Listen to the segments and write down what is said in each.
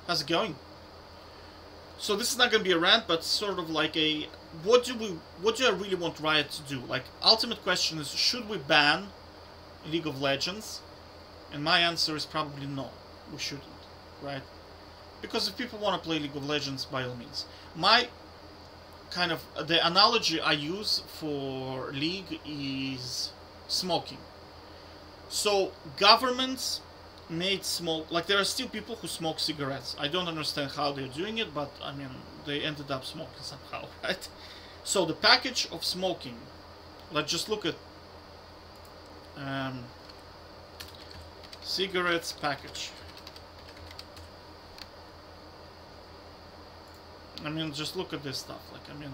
How's it going? So this is not going to be a rant, but sort of like a what do I really want Riot to do? Like, ultimate question is, should we ban League of Legends? And my answer is probably no, we shouldn't, right? Because if people want to play League of Legends, by all means. My kind of the analogy I use for League is smoking. So governments made smoke, like there are still people who smoke cigarettes. I don't understand how they're doing it, but I mean they ended up smoking somehow, right? So the package of smoking, let's just look at cigarettes package. I mean, just look at this stuff. Like, I mean,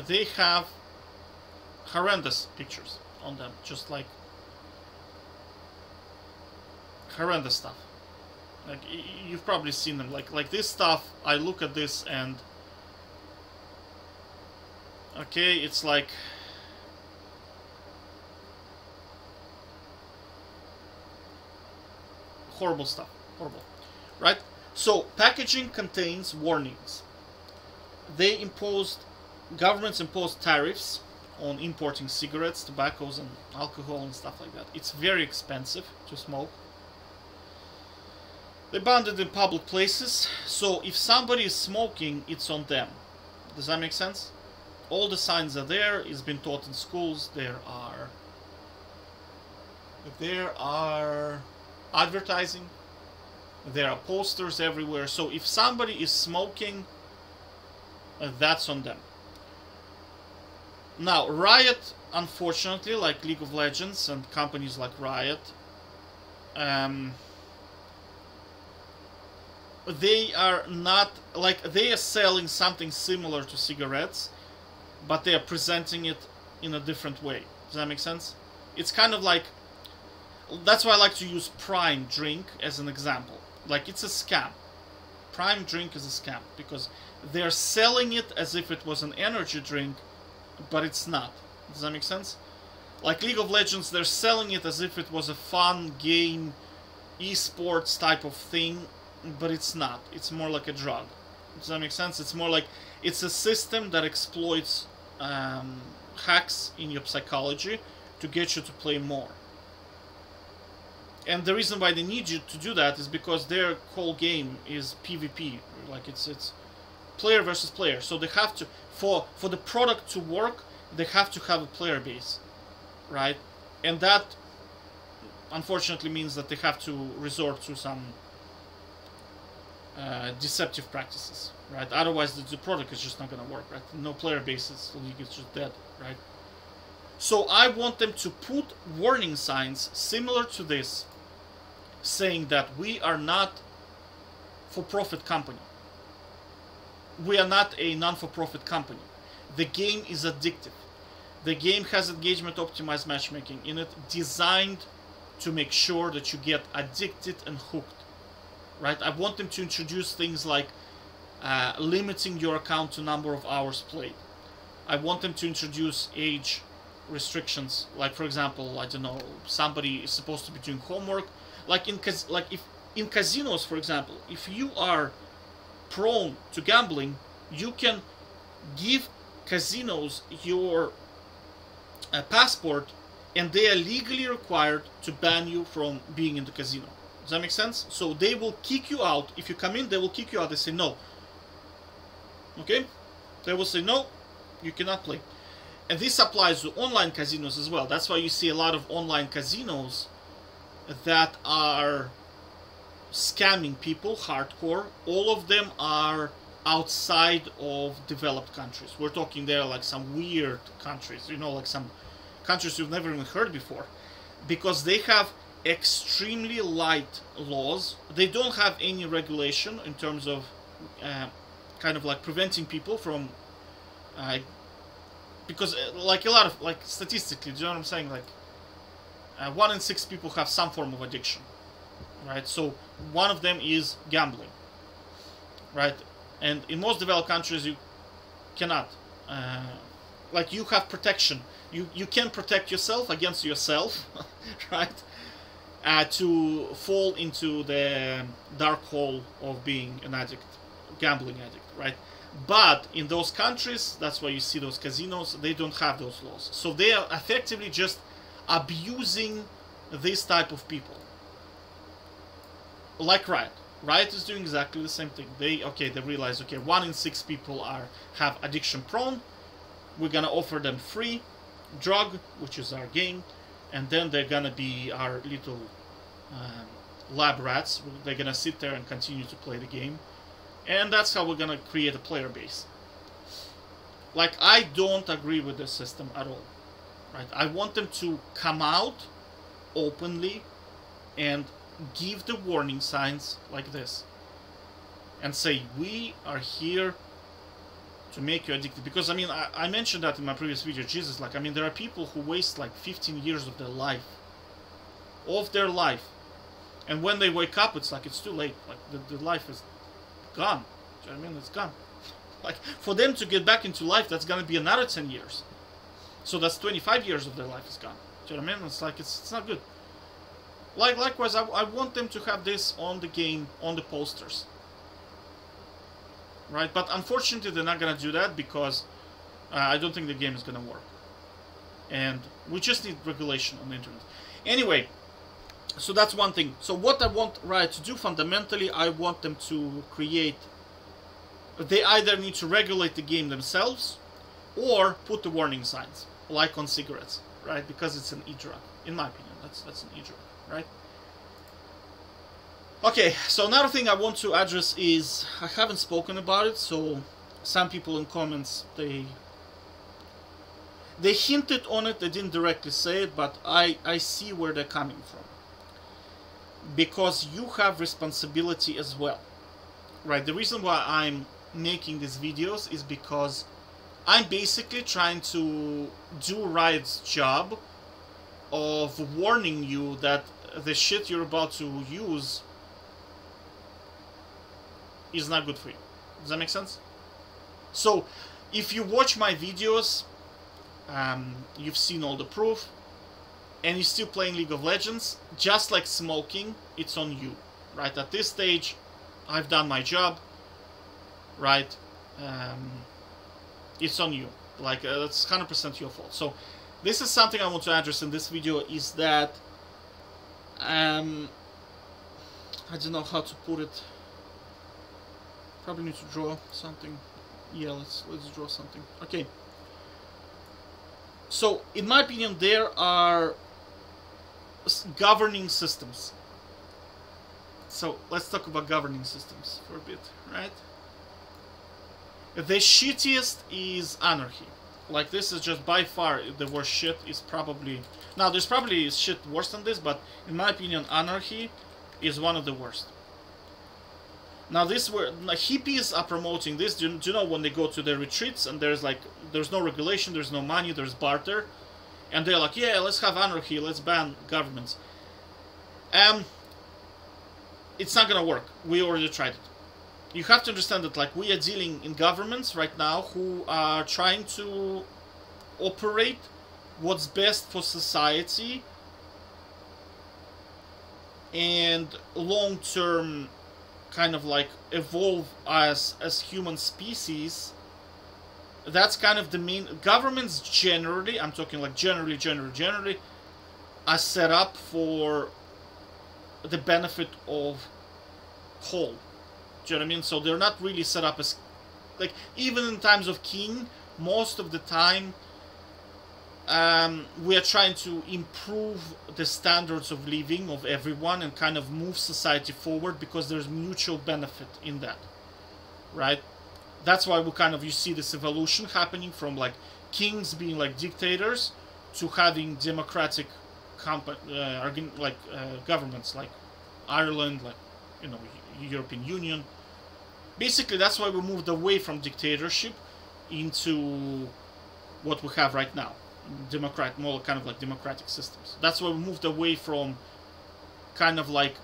they have horrendous pictures on them, just like horrendous stuff. Like, you've probably seen them. Like this stuff. I look at this and okay, it's like horrible stuff. Horrible, right? So packaging contains warnings. Governments imposed tariffs on importing cigarettes, tobaccos, and alcohol and stuff like that. It's very expensive to smoke. They banned it in public places, so if somebody is smoking, it's on them. Does that make sense? All the signs are there. It's been taught in schools. There are advertising. There are posters everywhere. So if somebody is smoking, that's on them. Now, Riot, unfortunately, like League of Legends and companies like Riot, they are not, like, they are selling something similar to cigarettes, but they are presenting it in a different way. Does that make sense? It's kind of like, that's why I like to use Prime Drink as an example. Like, it's a scam. Prime Drink is a scam because they're selling it as if it was an energy drink, but it's not. Does that make sense? Like League of Legends, they're selling it as if it was a fun game, esports type of thing, but it's not. It's more like a drug. Does that make sense? It's more like, it's a system that exploits hacks in your psychology to get you to play more. And the reason why they need you to do that is because their whole game is PvP. Like, it's player versus player. So they have to, for the product to work, they have to have a player base, right? And that, unfortunately, means that they have to resort to some deceptive practices, right? Otherwise, the product is just not going to work, right? No player bases, the league is just dead, right? So I want them to put warning signs similar to this, saying that we are not for-profit company. We are not a non-for-profit company. The game is addictive. The game has engagement optimized matchmaking in it, designed to make sure that you get addicted and hooked, right? I want them to introduce things like limiting your account to number of hours played. I want them to introduce age restrictions, like, for example, I don't know, somebody is supposed to be doing homework. Like if in casinos, for example, if you are prone to gambling, you can give casinos your passport, and they are legally required to ban you from being in the casino. Does that make sense? So they will kick you out. If you come in, they will kick you out. They say no. Okay? They will say no, you cannot play. And this applies to online casinos as well. That's why you see a lot of online casinos that are scamming people hardcore. All of them are outside of developed countries. We're talking there like some weird countries, you know, like some countries you've never even heard before, because they have extremely light laws. They don't have any regulation in terms of kind of like preventing people from because like a lot of, like, statistically, do you know what I'm saying, like 1 in 6 people have some form of addiction, right? So one of them is gambling, right? And in most developed countries you cannot like, you have protection. You can protect yourself against yourself, right? to fall into the dark hole of being an addict, gambling addict, right? But in those countries, that's why you see those casinos, they don't have those laws. So they are effectively just abusing this type of people. Like Riot. Riot is doing exactly the same thing. They realize, 1 in 6 people have addiction prone. We're gonna offer them free drug, which is our game, and then they're gonna be our little lab rats. They're gonna sit there and continue to play the game, and that's how we're gonna create a player base. Like, I don't agree with this system at all, right? I want them to come out openly and give the warning signs like this and say, we are here to make you addicted. Because, I mean, I mentioned that in my previous video. Jesus, like, I mean, there are people who waste like 15 years of their life. And when they wake up, it's like, it's too late. Like, the life is gone. Do you know what I mean? It's gone. Like, for them to get back into life, that's going to be another 10 years. So that's 25 years of their life is gone. Do you know what I mean? It's like, it's not good. Likewise, I want them to have this on the game, on the posters. Right? But unfortunately, they're not going to do that because I don't think the game is going to work. And we just need regulation on the internet. Anyway, so that's one thing. So what I want Riot to do fundamentally, I want them to create... They either need to regulate the game themselves or put the warning signs, like on cigarettes, right? Because it's an e-drug, in my opinion. That's an e-drug. Right? Okay, so another thing I want to address is, I haven't spoken about it, so some people in comments, they hinted on it, they didn't directly say it, but I see where they're coming from. Because you have responsibility as well. Right? The reason why I'm making these videos is because I'm basically trying to do Riot's job of warning you that the shit you're about to use is not good for you. Does that make sense? So, if you watch my videos, you've seen all the proof, and you're still playing League of Legends, just like smoking, it's on you. Right? At this stage, I've done my job. Right? It's on you. Like, that's 100% your fault. So, this is something I want to address in this video, is that I don't know how to put it. Probably need to draw something. Yeah, let's draw something. Okay. So, in my opinion, there are governing systems. So, let's talk about governing systems for a bit, right? The shittiest is anarchy. Like, this is just by far the worst shit. Is probably... Now, there's probably shit worse than this, but in my opinion, anarchy is one of the worst. Now, this where hippies are promoting this. Do you know when they go to their retreats and there's no regulation, there's no money, there's barter, and they're like, yeah, let's have anarchy, let's ban governments. It's not gonna work. We already tried it. You have to understand that, like, we are dealing in governments right now who are trying to operate what's best for society and long-term kind of like evolve as human species. That's kind of the main... Governments generally, I'm talking like generally, are set up for the benefit of whole. Do you know what I mean? So they're not really set up as... Like, even in times of king, most of the time, we are trying to improve the standards of living of everyone and kind of move society forward because there's mutual benefit in that. Right? That's why you see this evolution happening from, like, kings being like dictators to having democratic governments like Ireland, like, you know, European Union. Basically, that's why we moved away from dictatorship into what we have right now. More kind of like democratic systems. That's why we moved away from kind of like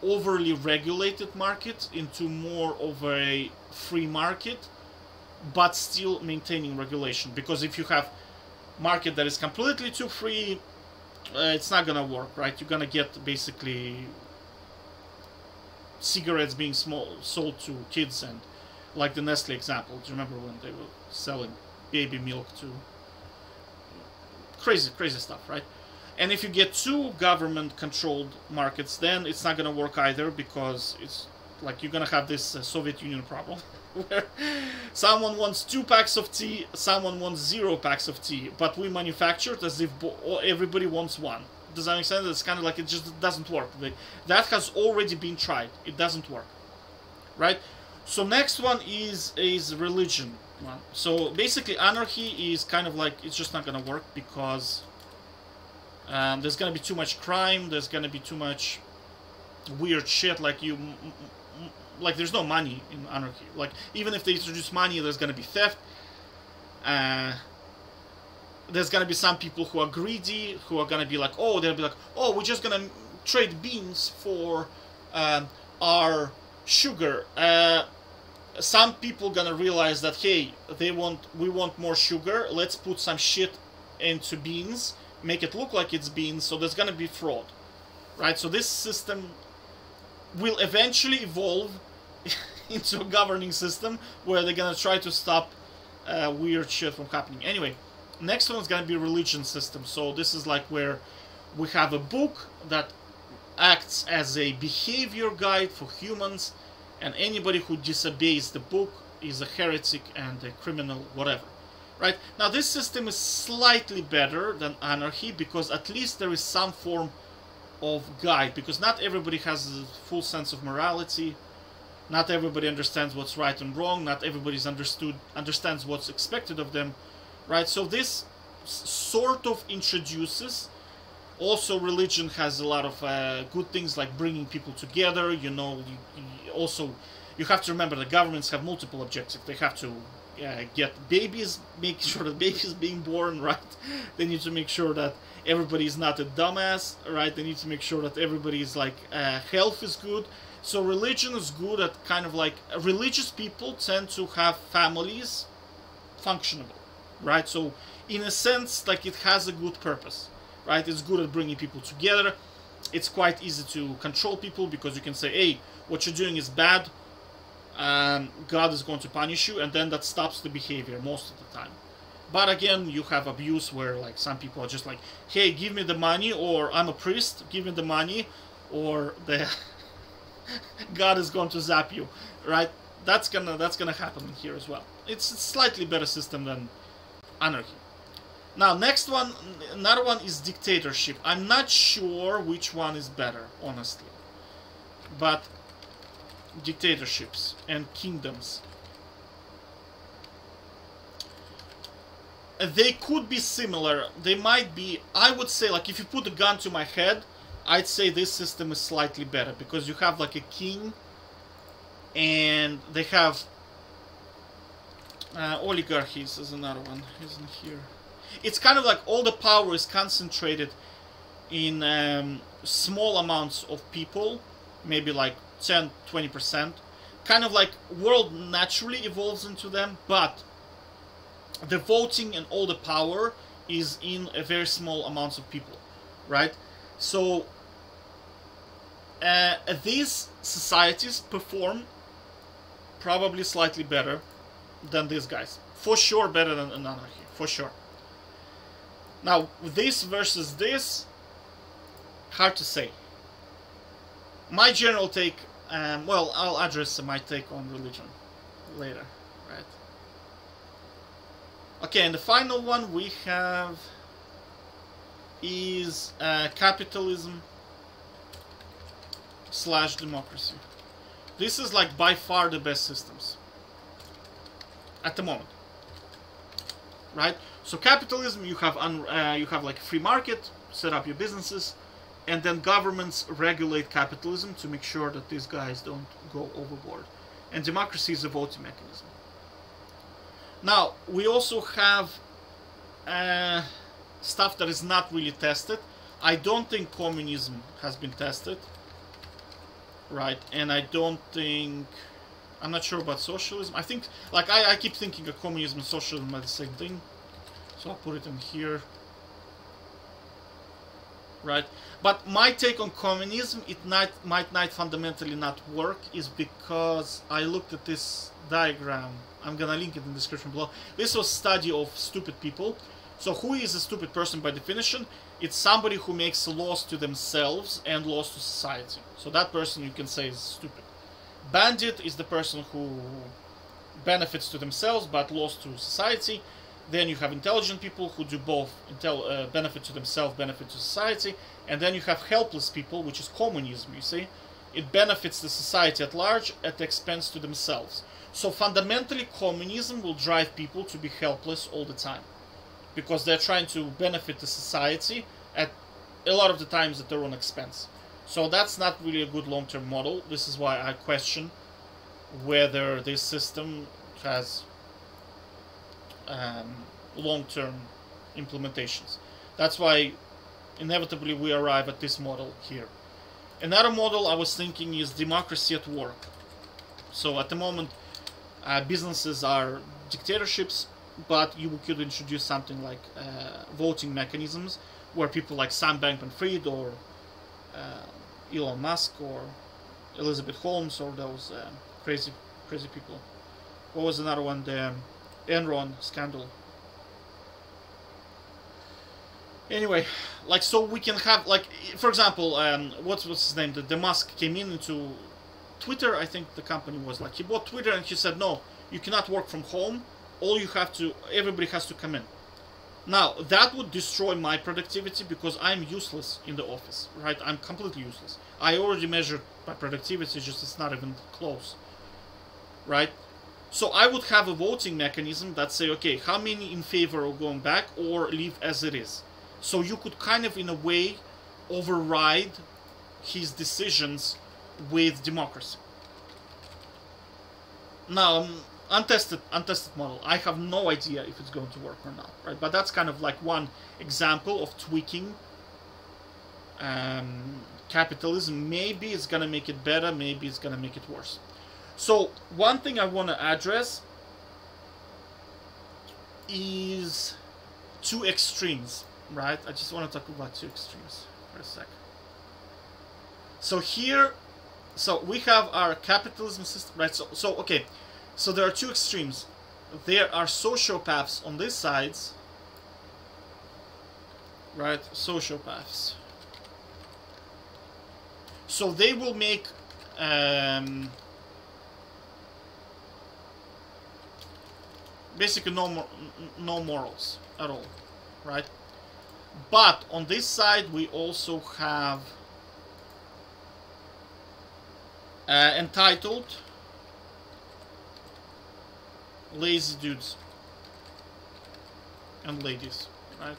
overly regulated market into more of a free market, but still maintaining regulation. Because if you have market that is completely too free, it's not gonna work, right? You're gonna get basically cigarettes being sold to kids, and like the Nestle example. Do you remember when they were selling baby milk to crazy stuff, right? And if you get two government-controlled markets, then it's not gonna work either, because it's like you're gonna have this Soviet Union problem where someone wants 2 packs of tea, someone wants 0 packs of tea, but we manufacture it as if everybody wants one. Does that make sense? It's kind of like it just doesn't work. That has already been tried. It doesn't work, right? So next one is religion one. So basically anarchy is kind of like, it's just not gonna work, because there's gonna be too much crime. There's gonna be too much weird shit. Like like there's no money in anarchy. Like even if they introduce money, there's gonna be theft. There's gonna be some people who are greedy, who are gonna be like, oh, they'll be like, oh, we're just gonna trade beans for our sugar. Some people gonna realize that, hey, we want more sugar. Let's put some shit into beans, make it look like it's beans. So there's gonna be fraud, right? So this system will eventually evolve into a governing system where they're gonna try to stop weird shit from happening. Anyway. Next one is going to be religion system. So this is like where we have a book that acts as a behavior guide for humans, and anybody who disobeys the book is a heretic and a criminal, whatever. Right? Now this system is slightly better than anarchy, because at least there is some form of guide, because not everybody has a full sense of morality. Not everybody understands what's right and wrong. Not everybody understands what's expected of them. Right, so this sort of introduces. Also, religion has a lot of good things, like bringing people together. You know, you have to remember the governments have multiple objectives. They have to get babies, make sure that babies being born, right? They need to make sure that everybody is not a dumbass, right? They need to make sure that everybody's like health is good. So religion is good at kind of like religious people tend to have families functionable. Right, so in a sense, like it has a good purpose, right? It's good at bringing people together. It's quite easy to control people, because you can say, hey, what you're doing is bad, God is going to punish you, and then that stops the behavior most of the time. But again, you have abuse where like some people are just like, hey, give me the money, or I'm a priest, give me the money, or the God is going to zap you, right? That's gonna happen here as well. It's a slightly better system than anarchy. Now, another one is dictatorship. I'm not sure which one is better, honestly. But dictatorships and kingdoms, they could be similar. They might be, I would say, like if you put a gun to my head, I'd say this system is slightly better, because you have like a king, and they have oligarchies is another one, isn't here. It's kind of like all the power is concentrated in small amounts of people, maybe like 10-20%. Kind of like world naturally evolves into them, but the voting and all the power is in a very small amounts of people, right? So these societies perform probably slightly better than these guys. For sure better than anarchy, for sure. Now, this versus this, hard to say. My general take, well, I'll address my take on religion later, right? Okay, and the final one we have is capitalism / democracy. This is like by far the best systems at the moment, right? So capitalism, you have like a free market, set up your businesses, and then governments regulate capitalism to make sure that these guys don't go overboard. And democracy is a voting mechanism. Now, we also have stuff that is not really tested. I don't think communism has been tested, right? And I don't think... I'm not sure about socialism. I think, like, I keep thinking of communism and socialism are the same thing. So I'll put it in here. right? But my take on communism, it might not fundamentally not work, is because I looked at this diagram. I'm gonna link it in the description below. This was a study of stupid people. So who is a stupid person by definition? It's somebody who makes laws to themselves and laws to society. So that person you can say is stupid. Bandit is the person who benefits to themselves but laws to society. Then you have intelligent people who do both, benefit to themselves, benefit to society. And then you have helpless people, which is communism, you see. It benefits the society at large at the expense to themselves. So fundamentally, communism will drive people to be helpless all the time, because they're trying to benefit the society at a lot of the times at their own expense. So that's not really a good long-term model. This is why I question whether this system has long-term implementations. That's why inevitably we arrive at this model here. Another model I was thinking is democracy at work. So at the moment, businesses are dictatorships, but you could introduce something like voting mechanisms, where people like Sam Bankman-Fried or Elon Musk or Elizabeth Holmes or those crazy people. What was another one? The Enron scandal. Anyway, like, so we can have, like, for example, what's his name? The Musk came into Twitter, I think the company was, like, he bought Twitter and he said, no, you cannot work from home. Everybody has to come in. Now, that would destroy my productivity because I'm useless in the office, right? I'm completely useless. I already measured my productivity, just it's not even close, right? So I would have a voting mechanism that say, okay, how many in favor of going back or leave as it is? So you could kind of, in a way, override his decisions with democracy. Now, untested model. I have no idea if it's going to work or not, right? But that's kind of like one example of tweaking capitalism. Maybe it's gonna make it better, maybe it's gonna make it worse. So one thing I want to address is two extremes, right? I just want to talk about two extremes for a sec. So here, so we have our capitalism system, right? So okay. So there are two extremes. There are sociopaths on these sides, right? Sociopaths. So they will make basically no morals at all, right? But on this side we also have entitled, lazy dudes and ladies, right?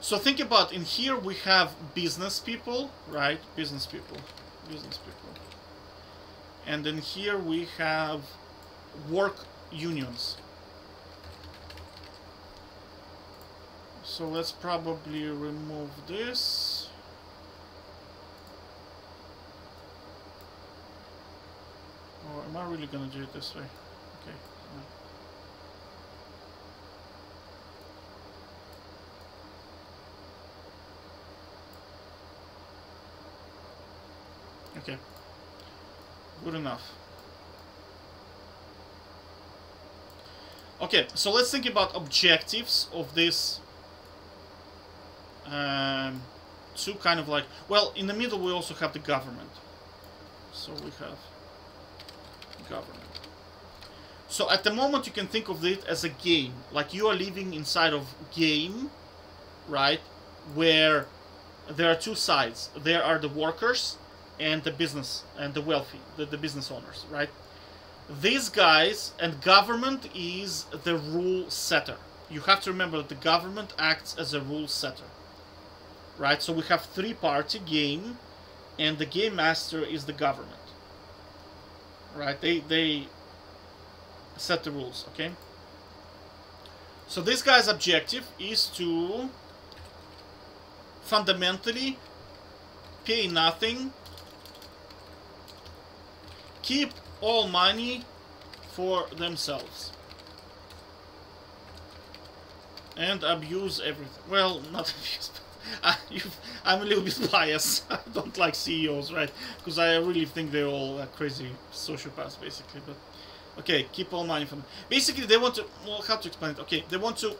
So think about, in here we have business people, right? Business people. And then here we have work unions. So let's probably remove this. Or am I really gonna do it this way? Okay. Okay. Good enough. Okay, so let's think about objectives of this. Two kind of like, well, in the middle we also have the government. So we have government. So at the moment you can think of it as a game, like you are living inside of game, right, where there are two sides. There are the workers and the business and the wealthy, the business owners, right? These guys, and government is the rule setter. You have to remember that the government acts as a rule setter, right? So we have three-party game, and the game master is the government, right? They set the rules, okay? So this guy's objective is to fundamentally pay nothing, keep all money for themselves. and abuse everything. Well, not abuse, but I'm a little bit biased. I don't like CEOs, right? Because I really think they're all crazy sociopaths, basically. But okay, keep all money from. Basically, they want to. Well, how to explain it? Okay, they want to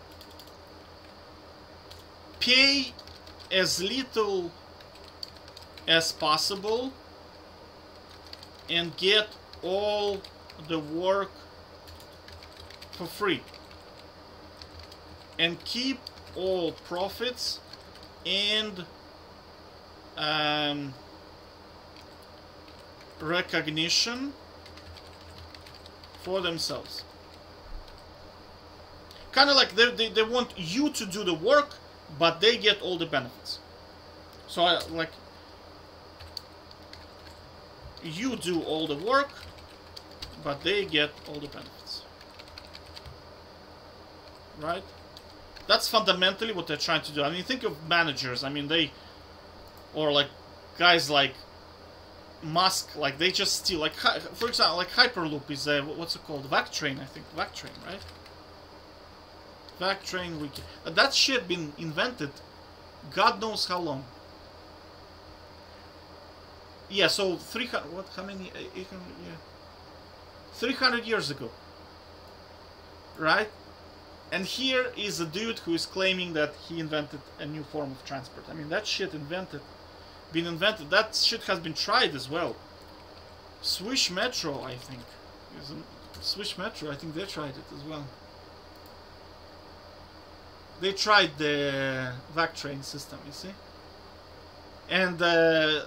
pay as little as possible and get all the work for free and keep all profits and recognition for themselves. Kind of like they want you to do the work, but they get all the benefits. So like you do all the work, but they get all the benefits. Right? That's fundamentally what they're trying to do. I mean, think of managers. I mean, or like guys like Musk, like they just steal. Like, for example, like Hyperloop is what's it called? Vactrain, I think. Vactrain, right? Vactrain Wiki. That shit been invented, God knows how long. Yeah, so 300. What? How many? 800. Yeah. 300 years ago. Right? And here is a dude who is claiming that he invented a new form of transport. I mean, that shit been invented. That shit has been tried as well. Swiss Metro, I think. Swiss Metro, I think they tried it as well. They tried the Vactrain system, you see? And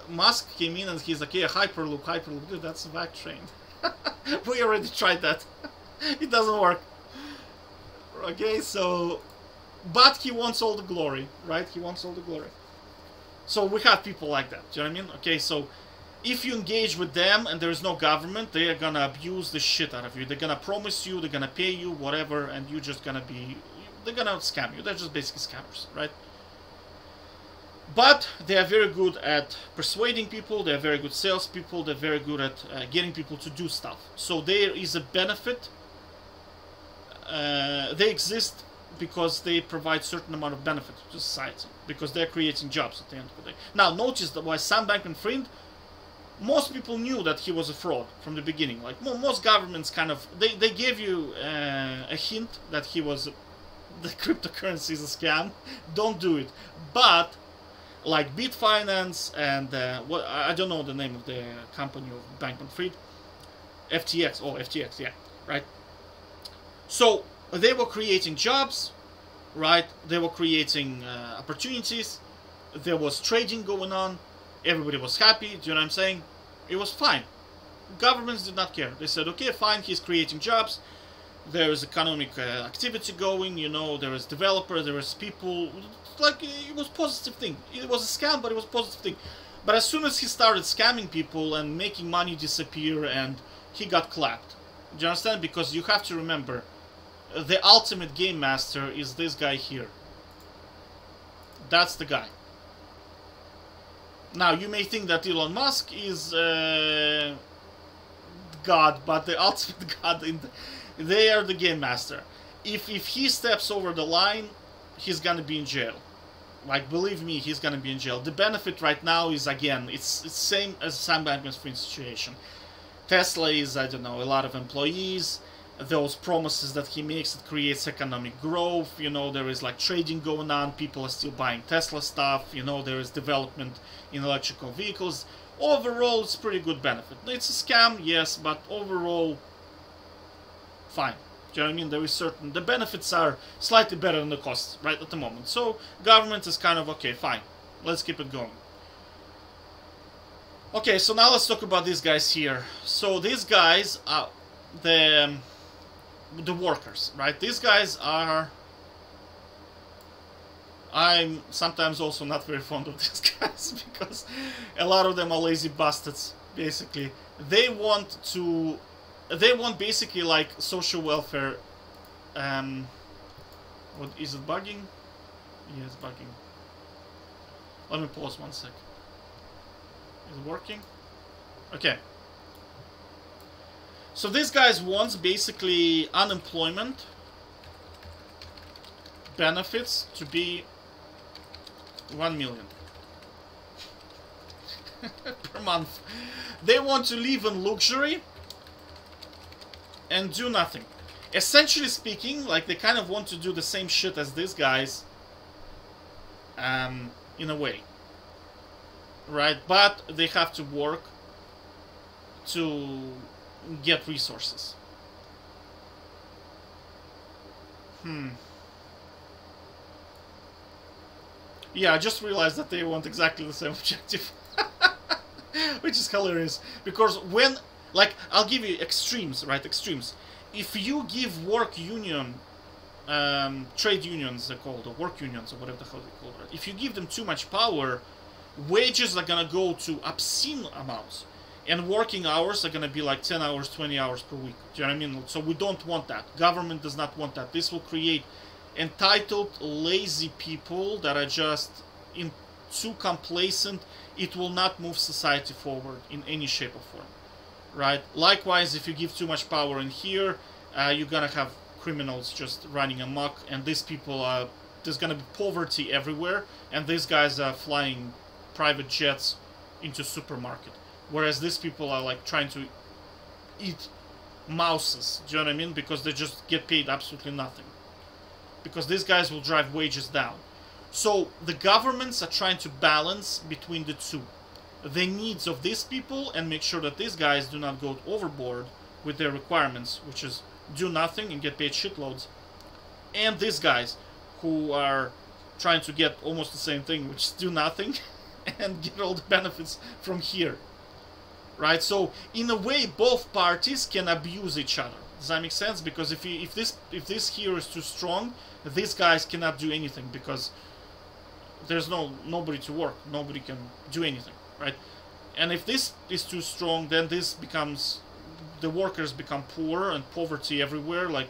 Musk came in and he's like, yeah, Hyperloop, dude, that's a Vactrain. We already tried that. It doesn't work. Okay, so, but he wants all the glory, right? He wants all the glory. So we have people like that, do you know what I mean? Okay, so if you engage with them and there is no government, they are gonna abuse the shit out of you. They're gonna promise you, they're gonna pay you, whatever, and you're just gonna be, they're gonna scam you. They're just basically scammers, right? But they are very good at persuading people, they're very good salespeople, they're very good at getting people to do stuff. So there is a benefit. They exist because they provide certain amount of benefit to society, because they're creating jobs at the end of the day. Now, notice that why Sam Bankman-Fried, most people knew that he was a fraud from the beginning. Like most governments kind of, they gave you a hint that he was, the cryptocurrency is a scam. Don't do it. But like Bitfinance and what I don't know the name of the company of Bankman-Fried, FTX. Oh, FTX, yeah, right. So they were creating jobs, right? They were creating opportunities. There was trading going on. Everybody was happy. Do you know what I'm saying? It was fine. Governments did not care. They said, okay, fine, he's creating jobs. There is economic activity going. You know, there is developers, there is people. Like, it was a positive thing. It was a scam, but it was a positive thing. But as soon as he started scamming people and making money disappear, and he got clapped. Do you understand? Because you have to remember, the ultimate game master is this guy here. That's the guy. Now, you may think that Elon Musk is God, but the ultimate God, they are the game master. If he steps over the line, he's gonna be in jail. Like, believe me, he's gonna be in jail. The benefit right now is, again, it's same as Sam Bankman-Fried situation. Tesla is, I don't know, a lot of employees. Those promises that he makes, it creates economic growth. You know, there is like trading going on. People are still buying Tesla stuff. You know, there is development in electrical vehicles. Overall, it's pretty good benefit. It's a scam, yes, but overall, fine. Do you know what I mean? There is certain, the benefits are slightly better than the costs right at the moment. So government is kind of okay, fine. Let's keep it going. Okay, so now let's talk about these guys here. So these guys are the workers, right? These guys are, I'm sometimes also not very fond of these guys because a lot of them are lazy bastards, basically. They want basically like social welfare. What is it, bugging? Yeah, it's bugging. Let me pause 1 sec. Is it working? Okay. So this guys wants basically unemployment benefits to be 1 million per month. They want to live in luxury and do nothing. Essentially speaking, like, they kind of want to do the same shit as these guys, in a way, right? But they have to work to get resources. Yeah, I just realized that they want exactly the same objective. Which is hilarious. Because when, like, I'll give you extremes, right? Extremes. If you give work union, trade unions they're called, or work unions, or whatever the hell they call it, if you give them too much power, wages are gonna go to obscene amounts. And working hours are gonna be like 10 hours, 20 hours per week. Do you know what I mean? So we don't want that. Government does not want that. This will create entitled, lazy people that are just too complacent. It will not move society forward in any shape or form, right? Likewise, if you give too much power in here, you're gonna have criminals just running amok, and these people are, there's gonna be poverty everywhere, and these guys are flying private jets into supermarket, whereas these people are like trying to eat mouses. Do you know what I mean? Because they just get paid absolutely nothing. Because these guys will drive wages down. So the governments are trying to balance between the two. The needs of these people and make sure that these guys do not go overboard with their requirements, which is do nothing and get paid shitloads. And these guys who are trying to get almost the same thing, which is do nothing and get all the benefits from here. Right? So in a way, both parties can abuse each other. Does that make sense? Because if this here is too strong, these guys cannot do anything because there's nobody to work, nobody can do anything, right? And if this is too strong, then this becomes, the workers become poor and poverty everywhere, like,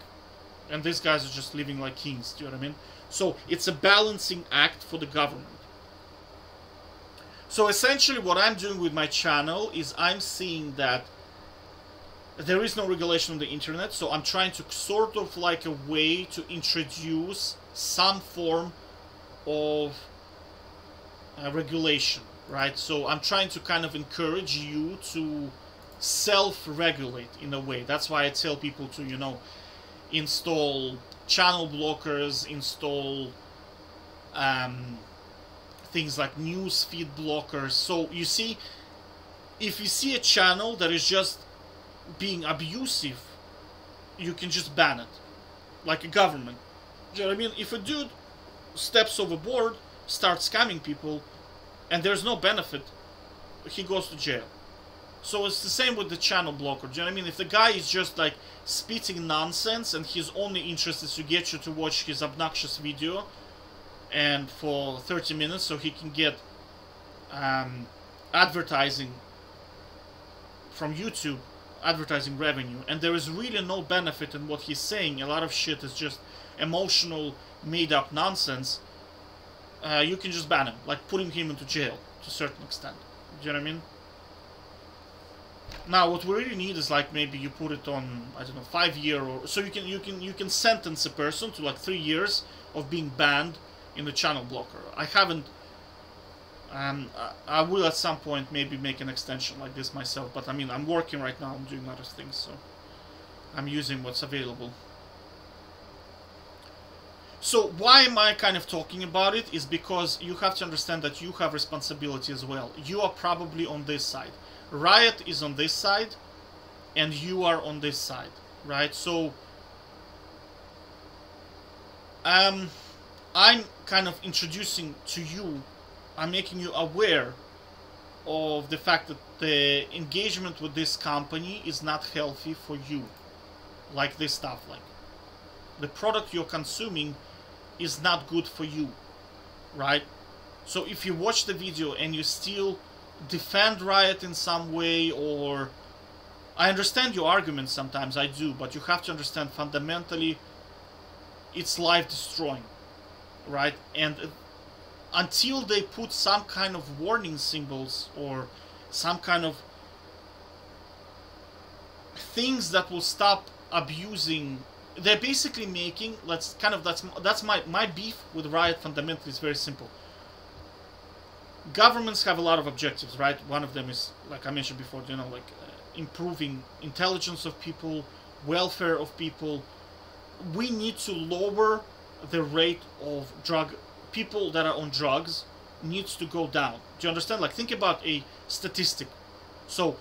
and these guys are just living like kings. Do you know what I mean? So it's a balancing act for the government. So essentially, what I'm doing with my channel is I'm seeing that there is no regulation on the internet, so I'm trying to sort of like a way to introduce some form of regulation, right? So I'm trying to kind of encourage you to self-regulate in a way. That's why I tell people to, you know, install channel blockers, install things like newsfeed blockers. So you see, if you see a channel that is just being abusive, you can just ban it, like a government. Do you know what I mean? If a dude steps overboard, starts scamming people, and there's no benefit, he goes to jail. So it's the same with the channel blocker. Do you know what I mean? If the guy is just like spitting nonsense and his only interest is to get you to watch his obnoxious video and for 30 minutes so he can get advertising from YouTube, advertising revenue, and there is really no benefit in what he's saying, a lot of shit is just emotional, made up nonsense, you can just ban him, like putting him into jail to a certain extent. Do you know what I mean? Now, what we really need is like maybe you put it on, I don't know, 5-year, or so you can sentence a person to like 3 years of being banned in the channel blocker. I haven't. I will at some point maybe make an extension like this myself, but I mean, I'm working right now, I'm doing other things, so I'm using what's available. So why am I kind of talking about it is because you have to understand that you have responsibility as well. You are probably on this side. Riot is on this side, and you are on this side, right? So I'm kind of introducing to you, I'm making you aware of the fact that the engagement with this company is not healthy for you. Like this stuff, like the product you're consuming is not good for you, right? So if you watch the video and you still defend Riot in some way, or I understand your arguments sometimes, I do, but you have to understand fundamentally it's life destroying, right? And until they put some kind of warning symbols or some kind of things that will stop abusing they're basically making, that's my beef with Riot. Fundamentally is very simple. Governments have a lot of objectives, right? One of them is, like I mentioned before, improving intelligence of people, welfare of people. We need to lower the rate of people that are on drugs needs to go down. Do you understand? Like, think about a statistic. So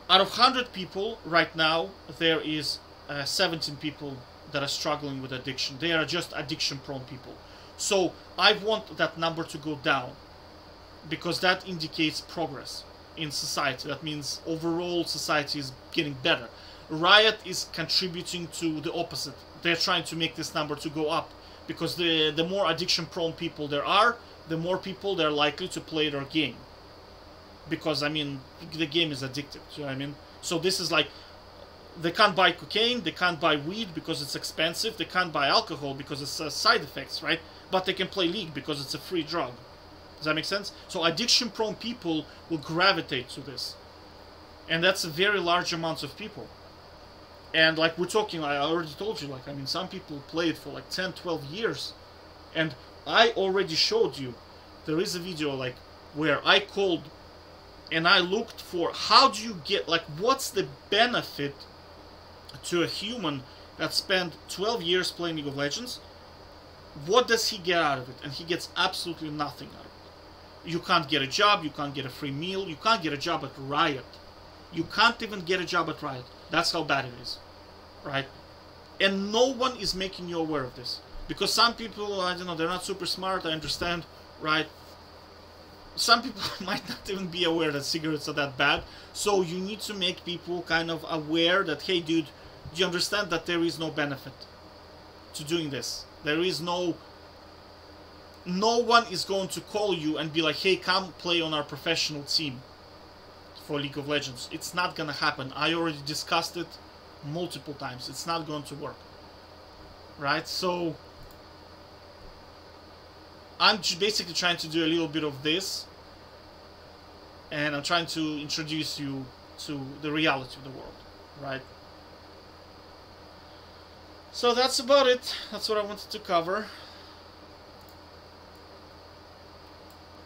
out of 100 people right now, there is 17 people that are struggling with addiction. They are just addiction prone people. So I want that number to go down, because that indicates progress in society. That means overall society is getting better. Riot is contributing to the opposite. They're trying to make this number to go up, because the more addiction prone people there are, the more people they're likely to play their game. Because, I mean, the game is addictive, you know what I mean? So this is like, they can't buy cocaine, they can't buy weed because it's expensive, they can't buy alcohol because it's side effects, right? But they can play League because it's a free drug. Does that make sense? So addiction prone people will gravitate to this. And that's a very large amount of people. And like we're talking, I already told you, like, I mean, some people play it for like 10, 12 years. And I already showed you, there is a video like where I called and I looked for how do you get, like, what's the benefit to a human that spent 12 years playing League of Legends? What does he get out of it? And he gets absolutely nothing out of it. You can't get a job, you can't get a free meal, you can't get a job at Riot. You can't even get a job at Riot. That's how bad it is, right? And no one is making you aware of this. Because some people, I don't know, they're not super smart, I understand, right? Some people might not even be aware that cigarettes are that bad. So you need to make people kind of aware that, hey dude, do you understand that there is no benefit to doing this? There is no one is going to call you and be like, hey, come play on our professional team for League of Legends. It's not gonna happen. I already discussed it multiple times. It's not going to work, right? So I'm basically trying to do a little bit of this, and I'm trying to introduce you to the reality of the world, right? So that's about it. That's what I wanted to cover.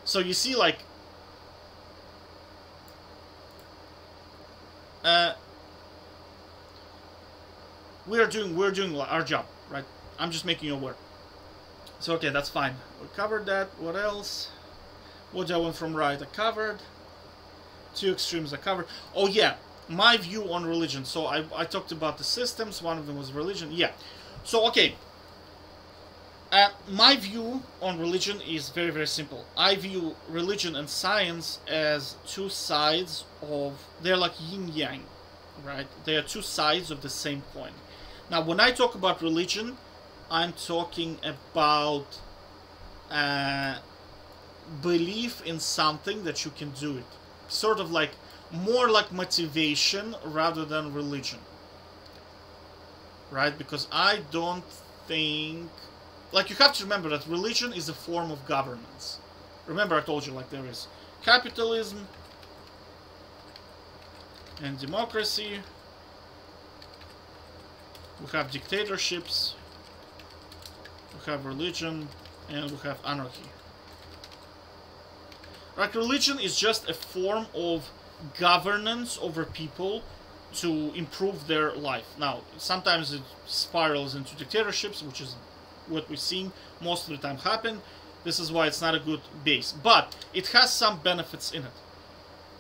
So you see, like, we're doing our job, right? I'm just making you aware. So okay, that's fine. We covered that. What else? What do I want from Riot? I covered. Two extremes I covered. Oh yeah, my view on religion. So I talked about the systems. One of them was religion. Yeah. So okay. My view on religion is very, very simple. I view religion and science as two sides of... They're like yin-yang, right? They are two sides of the same coin. Now, when I talk about religion, I'm talking about belief in something that you can do it. Sort of like, more like motivation rather than religion. Right? Because I don't think... Like, you have to remember that religion is a form of governance. Remember, I told you, like, there is capitalism and democracy. We have dictatorships. We have religion. And we have anarchy. Like, religion is just a form of governance over people to improve their life. Now, sometimes it spirals into dictatorships, which is what we've seen most of the time happen. This is why it's not a good base, but it has some benefits in it,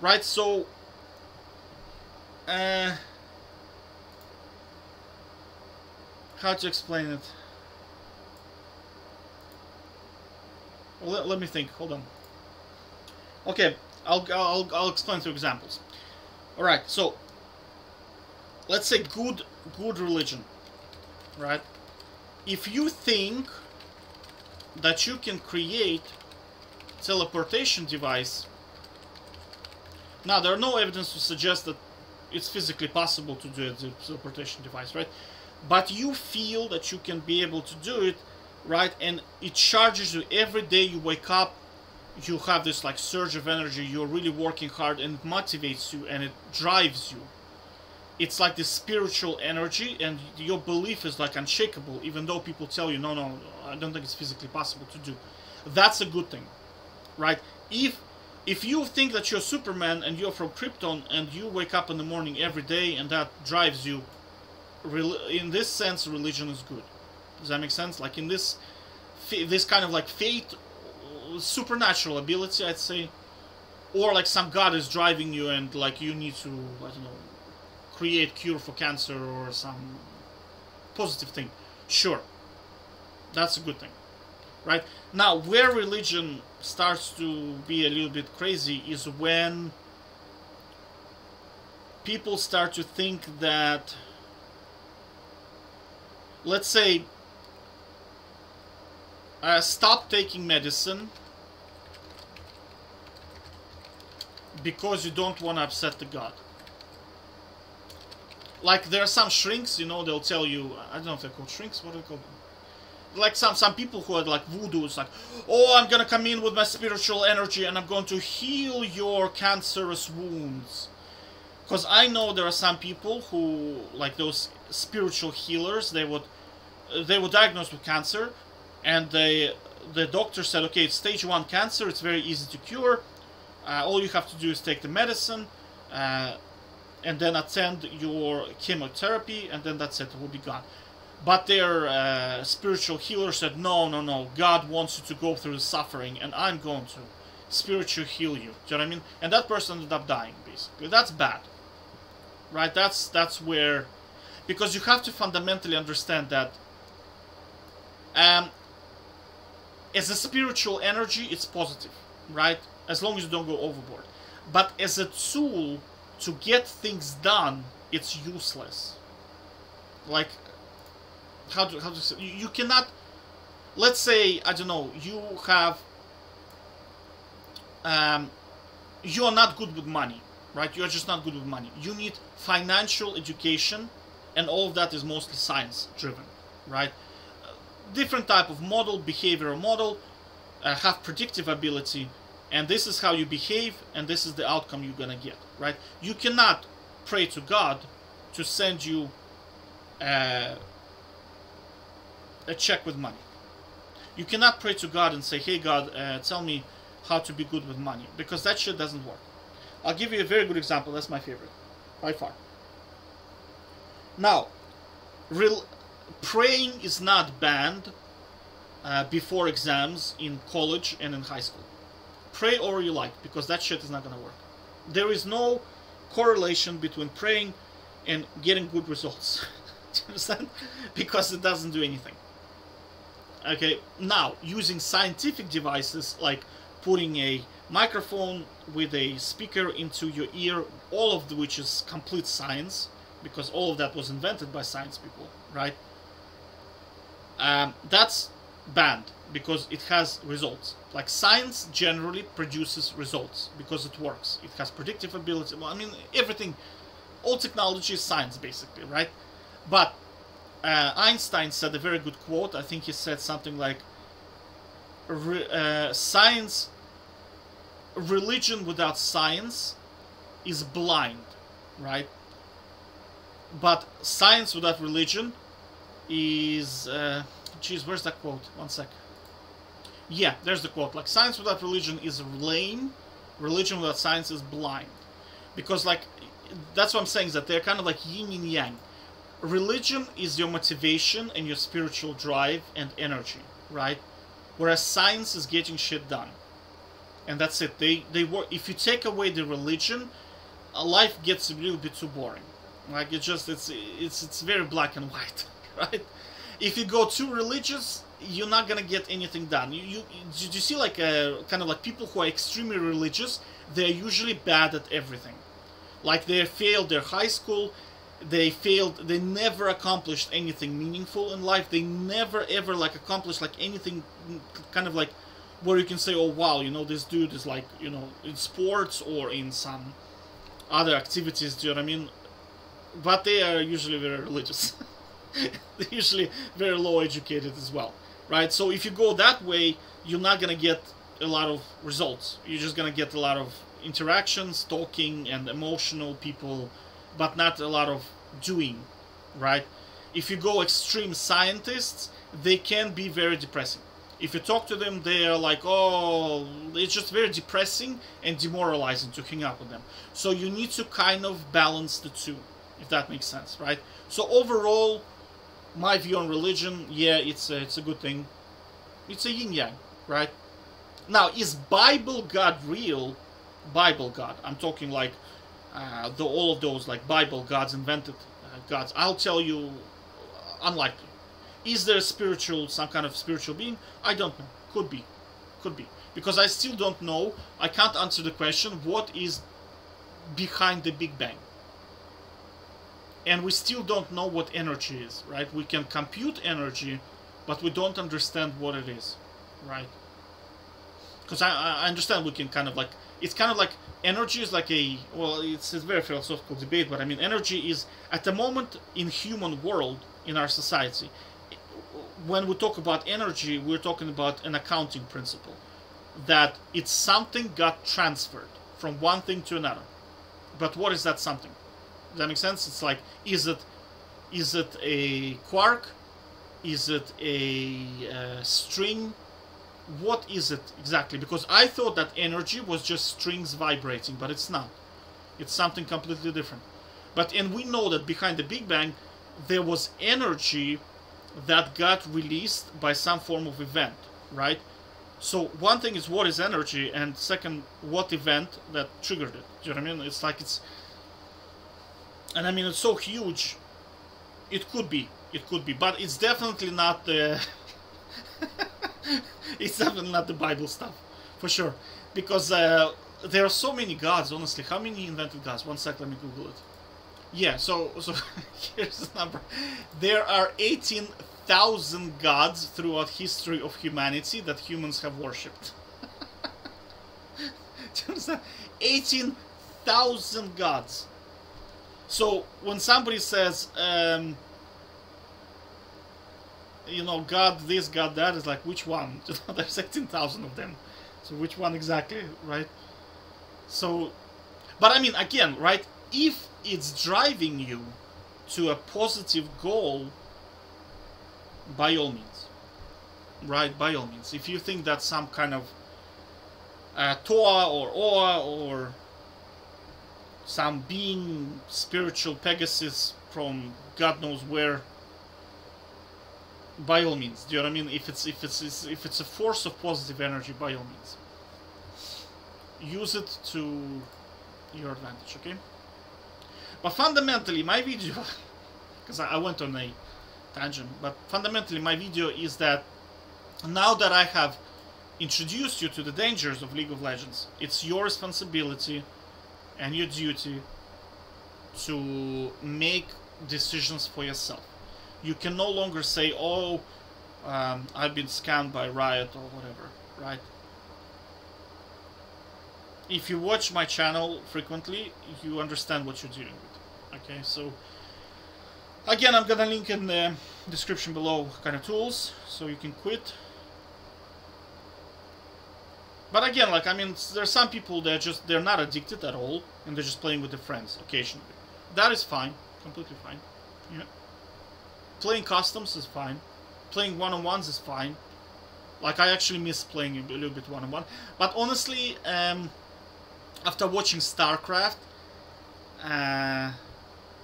right? So how to explain it? Well, let me think. Hold on. Okay, I'll explain through examples. All right, so let's say good religion, right? If you think that you can create teleportation device, now there are no evidence to suggest that it's physically possible to do a teleportation device, right? But you feel that you can be able to do it, right? And it charges you every day you wake up. You have this like surge of energy. You're really working hard, and it motivates you and it drives you. it's like this spiritual energy, and your belief is like unshakable, even though people tell you, no, no, I don't think it's physically possible to do. That's a good thing, right? If you think that you're Superman and you're from Krypton and you wake up in the morning every day and that drives you, in this sense, religion is good. Does that make sense? Like in this kind of like fate, supernatural ability, I'd say, or like some god is driving you and like you need to, I don't know, create cure for cancer or some positive thing. Sure, that's a good thing, right? Now, where religion starts to be a little bit crazy is when people start to think that, let's say, stop taking medicine because you don't want to upset the god. Like, there are some shrinks, you know, they'll tell you, I don't know if they're called shrinks, what do they call them? Like some people who are like voodoo, it's like, oh, I'm gonna come in with my spiritual energy and I'm going to heal your cancerous wounds. Because I know there are some people who, like those spiritual healers, they were diagnosed with cancer, and the doctor said, okay, it's stage 1 cancer, it's very easy to cure, all you have to do is take the medicine, and then attend your chemotherapy, and then that's it, it will be gone. But their spiritual healer said, no, no, no, God wants you to go through the suffering, and I'm going to spiritually heal you. Do you know what I mean? And that person ended up dying, basically. That's bad. Right? That's where... Because you have to fundamentally understand that as a spiritual energy, it's positive, right? As long as you don't go overboard. But as a tool to get things done, it's useless. Like, how to say, you cannot, let's say, I don't know, you have, you are not good with money, right? You are just not good with money. You need financial education, and all of that is mostly science driven, right? Different type of model, behavioral model, have predictive ability, and this is how you behave, and this is the outcome you're gonna get, right? You cannot pray to God to send you a check with money. You cannot pray to God and say, hey God, tell me how to be good with money, because that shit doesn't work. I'll give you a very good example. That's my favorite by far. Now, praying is not banned before exams in college and in high school. Pray all you like, because that shit is not gonna work. There is no correlation between praying and getting good results. Do you understand? Because it doesn't do anything. Okay, now, using scientific devices like putting a microphone with a speaker into your ear, all of which is complete science, because all of that was invented by science people, right? That's banned because it has results. Like, science generally produces results because it works. It has predictive ability. Well, I mean, everything, all technology is science, basically, right? But Einstein said a very good quote. I think he said something like, religion without science is blind, right? But science without religion is... geez, where's that quote? One sec. Yeah, there's the quote. Like, science without religion is lame. Religion without science is blind. Because, like, that's what I'm saying, is that they're kind of like yin and yang. Religion is your motivation and your spiritual drive and energy, right? Whereas science is getting shit done. And that's it. They work. If you take away the religion, life gets a little bit too boring. Like, it's very black and white, right? If you go too religious, you're not gonna get anything done. You see, like, kind of like people who are extremely religious, they're usually bad at everything. Like, they failed their high school, they never accomplished anything meaningful in life, they never ever, like, accomplished, like, anything kind of like where you can say, oh wow, you know, this dude is, like, you know, in sports or in some other activities, do you know what I mean? But they are usually very religious. They're usually very low educated as well, right? So if you go that way, you're not gonna get a lot of results. You're just gonna get a lot of interactions, talking, and emotional people but not a lot of doing, right? If you go extreme scientists, they can be very depressing. If you talk to them, they are like, oh, it's just very depressing and demoralizing to hang out with them. So you need to kind of balance the two, if that makes sense, right? So overall, my view on religion, yeah, it's a good thing. It's a yin-yang, right? Now, is Bible God real? Bible God. I'm talking like all of those like Bible gods, invented gods. I'll tell you, unlikely. Is there some kind of spiritual being? I don't know. Could be. Because I still don't know. I can't answer the question, what is behind the Big Bang? And we still don't know what energy is, right? We can compute energy, but we don't understand what it is, right? Because I understand we can kind of like, it's kind of like, energy is like it's a very philosophical debate, but I mean, energy is, at the moment in human world, in our society, when we talk about energy, we're talking about an accounting principle. That it's something got transferred from one thing to another. But what is that something? Does that make sense? It's like, is it a quark? Is it a string? What is it exactly? Because I thought that energy was just strings vibrating, but it's not. It's something completely different. And we know that behind the Big Bang, there was energy that got released by some form of event, right? So one thing is, what is energy, and second, what event that triggered it? Do you know what I mean? It's like and I mean, it's so huge. It could be, but it's definitely not the. It's definitely not the Bible stuff, for sure, because there are so many gods. Honestly, how many invented gods? One sec, let me Google it. Yeah, so here's the number. There are 18,000 gods throughout history of humanity that humans have worshipped. Do you understand? 18,000 gods. So when somebody says, God this, God that, is like, which one? There's 18,000 of them. So which one exactly, right? So, but I mean, again, right? If it's driving you to a positive goal, by all means, right? By all means. If you think that's some kind of Toa or Oa or some being, spiritual Pegasus from God knows where, by all means. Do you know what I mean? If it's a force of positive energy, by all means, use it to your advantage. Okay. But fundamentally, my video, because I went on a tangent, but fundamentally my video is that now that I have introduced you to the dangers of League of Legends, it's your responsibility and your duty to make decisions for yourself. You can no longer say, oh, I've been scammed by Riot or whatever, right? If you watch my channel frequently, you understand what you're dealing with. Okay, so again, I'm gonna link in the description below kind of tools so you can quit. But again, like, I mean, there are some people that they're not addicted at all and they're just playing with their friends occasionally. That is fine, completely fine. Yeah. Playing customs is fine. Playing one-on-ones is fine. Like, I actually miss playing a little bit one-on-one. But honestly, after watching StarCraft,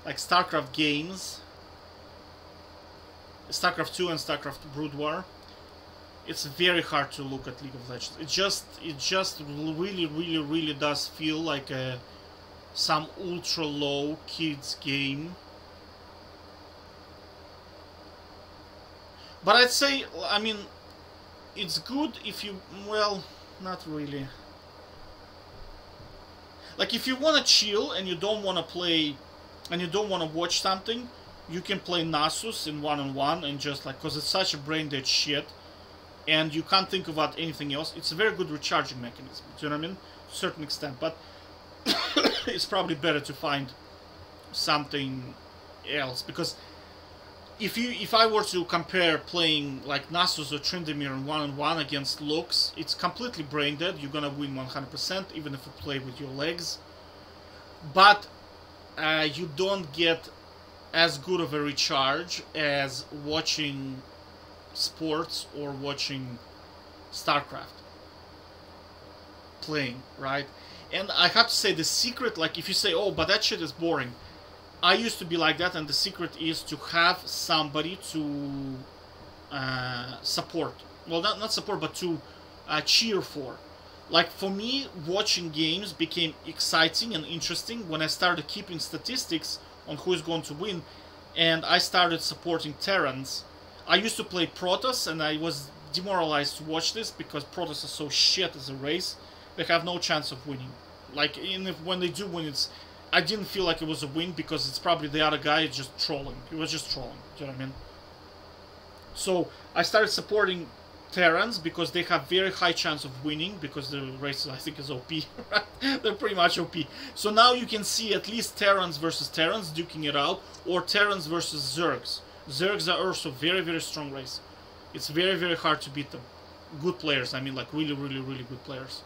like StarCraft games, StarCraft 2 and StarCraft Brood War, it's very hard to look at League of Legends. It just really does feel like some ultra low kids game. But I'd say, I mean, it's good if you, well, not really. Like, if you want to chill and you don't want to play, and you don't want to watch something, you can play Nasus in one-on-one and just like, because it's such a brain-dead shit, and you can't think about anything else. It's a very good recharging mechanism, do you know what I mean? To a certain extent, but it's probably better to find something else, because if I were to compare playing like Nasus or Tryndamere in one-on-one against Lux, it's completely brain-dead. You're gonna win 100%, even if you play with your legs. But you don't get as good of a recharge as watching sports or watching StarCraft playing, right? And I have to say, the secret, like, if you say, oh, but that shit is boring, I used to be like that, and the secret is to have somebody to support. Well, not support, but to cheer for. Like, for me, watching games became exciting and interesting when I started keeping statistics on who is going to win, and I started supporting Terrans. I used to play Protoss, and I was demoralized to watch this because Protoss is so shit as a race. They have no chance of winning. Like, even if when they do win, I didn't feel like it was a win because it's probably the other guy just trolling. He was just trolling. Do you know what I mean? So I started supporting Terrans because they have very high chance of winning because the race, I think, is OP. Right? They're pretty much OP. So now you can see at least Terrans versus Terrans duking it out, or Terrans versus Zergs. Zergs are also very, very strong race. It's very, very hard to beat them. Good players, I mean, like really, really, really good players.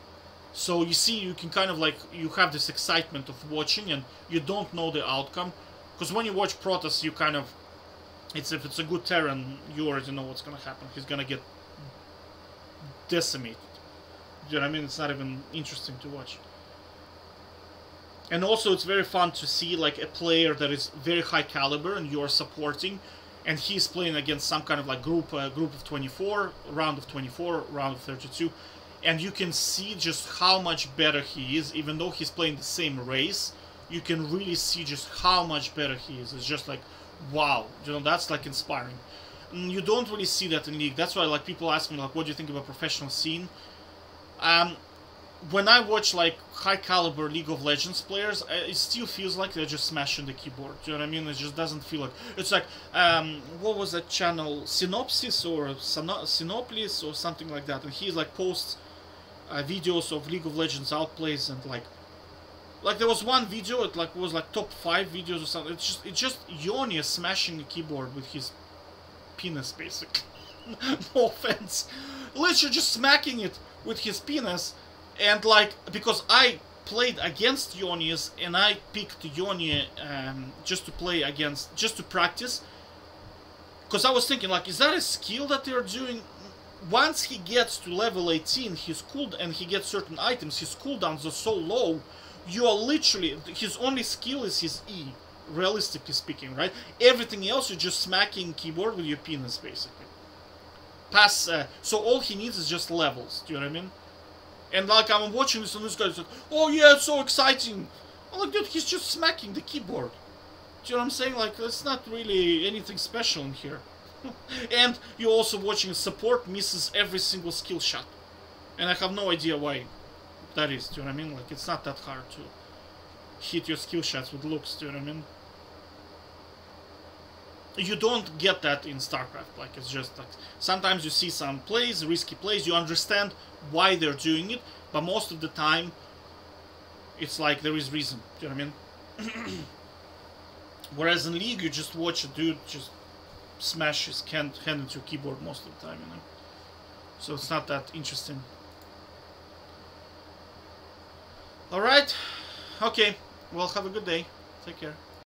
So you see, you can kind of like, you have this excitement of watching and you don't know the outcome. Because when you watch Protoss, you kind of, if it's a good Terran, you already know what's going to happen. He's going to get decimated. You know what I mean? It's not even interesting to watch. And also it's very fun to see like a player that is very high caliber and you're supporting, and he's playing against some kind of like group of 24, round of 24, round of 32. And you can see just how much better he is, even though he's playing the same race. You can really see just how much better he is. It's just like, wow, you know, that's like inspiring. And you don't really see that in League. That's why like people ask me like, what do you think about professional scene? When I watch like high caliber League of Legends players, it still feels like they're just smashing the keyboard. Do you know what I mean? It just doesn't feel like, it's like, what was that channel, Synopsis or Synoplis or something like that, and he like posts videos of League of Legends outplays, and like there was one video, it like was like top 5 videos or something. It's just Yoni smashing the keyboard with his penis, basically. No offense, literally just smacking it with his penis. And like, because I played against Yoni's and I picked Yoni just to play against, just to practice, because I was thinking like, is that a skill that they're doing? Once he gets to level 18, and he gets certain items, his cooldowns are so low, you are literally, his only skill is his E, realistically speaking, right? Everything else, you're just smacking keyboard with your penis, basically. So all he needs is just levels, do you know what I mean? And like, I'm watching this and this guy's like, oh yeah, it's so exciting. I'm like, dude, he's just smacking the keyboard. Do you know what I'm saying? Like, it's not really anything special in here. And you're also watching support misses every single skill shot. And I have no idea why that is, do you know what I mean? Like, it's not that hard to hit your skill shots with looks, do you know what I mean? You don't get that in StarCraft. Like, it's just like, sometimes you see some plays, risky plays, you understand why they're doing it, but most of the time, it's like there is reason, do you know what I mean? Whereas in League, you just watch a dude just smash his hand into a keyboard most of the time, you know? So it's not that interesting. Alright, okay, well, have a good day, take care.